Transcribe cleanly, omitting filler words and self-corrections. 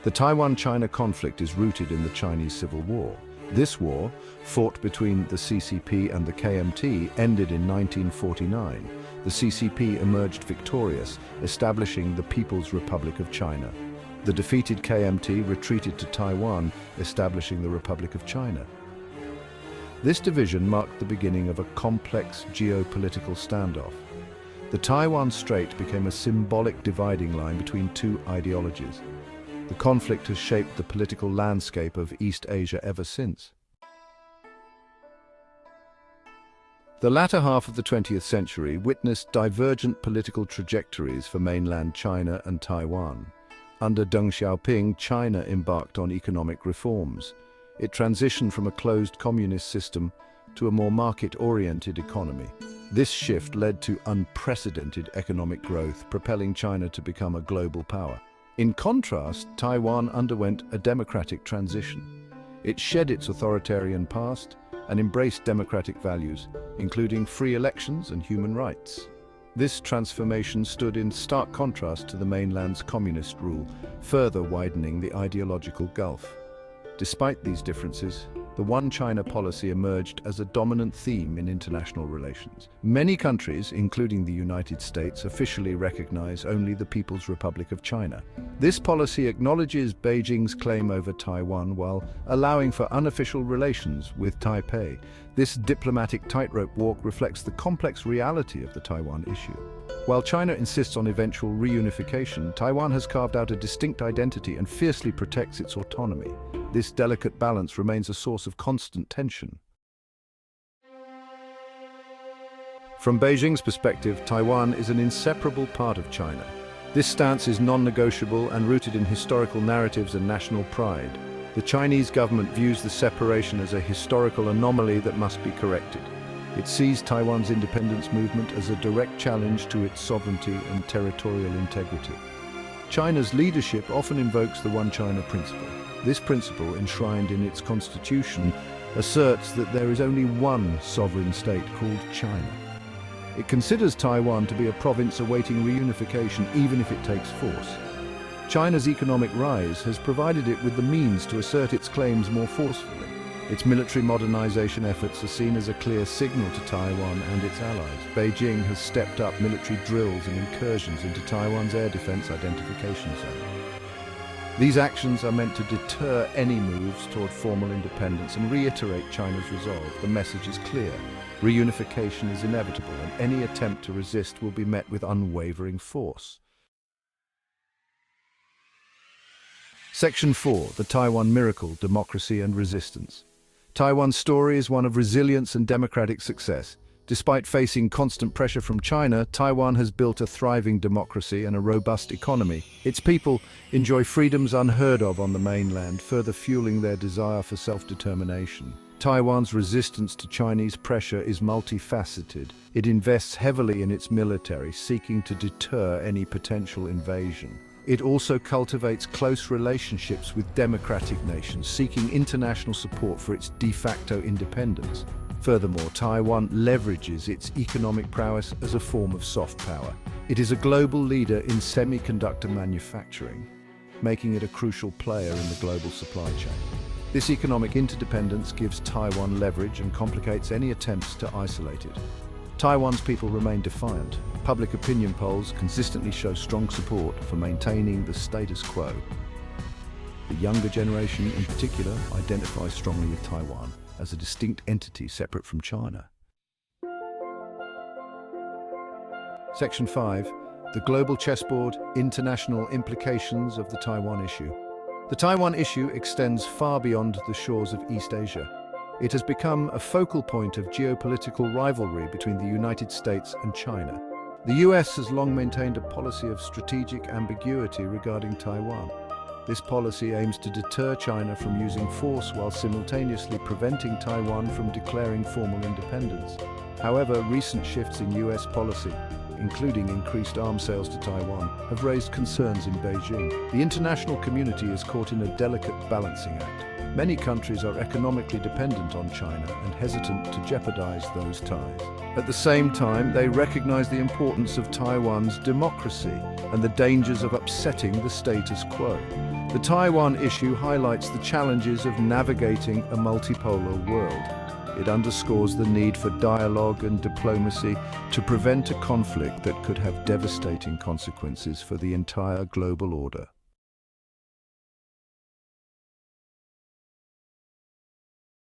The Taiwan-China conflict is rooted in the Chinese Civil War. This war, fought between the CCP and the KMT, ended in 1949. The CCP emerged victorious, establishing the People's Republic of China. The defeated KMT retreated to Taiwan, establishing the Republic of China. This division marked the beginning of a complex geopolitical standoff. The Taiwan Strait became a symbolic dividing line between two ideologies. The conflict has shaped the political landscape of East Asia ever since. The latter half of the 20th century witnessed divergent political trajectories for mainland China and Taiwan. Under Deng Xiaoping, China embarked on economic reforms. It transitioned from a closed communist system to a more market-oriented economy. This shift led to unprecedented economic growth, propelling China to become a global power. In contrast, Taiwan underwent a democratic transition. It shed its authoritarian past and embraced democratic values, including free elections and human rights. This transformation stood in stark contrast to the mainland's communist rule, further widening the ideological gulf. Despite these differences, the One China policy emerged as a dominant theme in international relations. Many countries, including the United States, officially recognize only the People's Republic of China. This policy acknowledges Beijing's claim over Taiwan while allowing for unofficial relations with Taipei. This diplomatic tightrope walk reflects the complex reality of the Taiwan issue. While China insists on eventual reunification, Taiwan has carved out a distinct identity and fiercely protects its autonomy. This delicate balance remains a source of constant tension. From Beijing's perspective, Taiwan is an inseparable part of China. This stance is non-negotiable and rooted in historical narratives and national pride. The Chinese government views the separation as a historical anomaly that must be corrected. It sees Taiwan's independence movement as a direct challenge to its sovereignty and territorial integrity. China's leadership often invokes the One China principle. This principle, enshrined in its constitution, asserts that there is only one sovereign state called China. It considers Taiwan to be a province awaiting reunification even if it takes force. China's economic rise has provided it with the means to assert its claims more forcefully. Its military modernization efforts are seen as a clear signal to Taiwan and its allies. Beijing has stepped up military drills and incursions into Taiwan's air defense identification zone. These actions are meant to deter any moves toward formal independence and reiterate China's resolve. The message is clear. Reunification is inevitable, and any attempt to resist will be met with unwavering force. Section 4. The Taiwan Miracle, Democracy and Resistance. Taiwan's story is one of resilience and democratic success. Despite facing constant pressure from China, Taiwan has built a thriving democracy and a robust economy. Its people enjoy freedoms unheard of on the mainland, further fueling their desire for self-determination. Taiwan's resistance to Chinese pressure is multifaceted. It invests heavily in its military, seeking to deter any potential invasion. It also cultivates close relationships with democratic nations, seeking international support for its de facto independence. Furthermore, Taiwan leverages its economic prowess as a form of soft power. It is a global leader in semiconductor manufacturing, making it a crucial player in the global supply chain. This economic interdependence gives Taiwan leverage and complicates any attempts to isolate it. Taiwan's people remain defiant. Public opinion polls consistently show strong support for maintaining the status quo. The younger generation, in particular, identifies strongly with Taiwan as a distinct entity separate from China. Section 5. The Global Chessboard, International Implications of the Taiwan Issue. The Taiwan issue extends far beyond the shores of East Asia. It has become a focal point of geopolitical rivalry between the United States and China. The US has long maintained a policy of strategic ambiguity regarding Taiwan. This policy aims to deter China from using force while simultaneously preventing Taiwan from declaring formal independence. However, recent shifts in US policy, including increased arms sales to Taiwan, have raised concerns in Beijing. The international community is caught in a delicate balancing act. Many countries are economically dependent on China and hesitant to jeopardize those ties. At the same time, they recognize the importance of Taiwan's democracy and the dangers of upsetting the status quo. The Taiwan issue highlights the challenges of navigating a multipolar world. It underscores the need for dialogue and diplomacy to prevent a conflict that could have devastating consequences for the entire global order.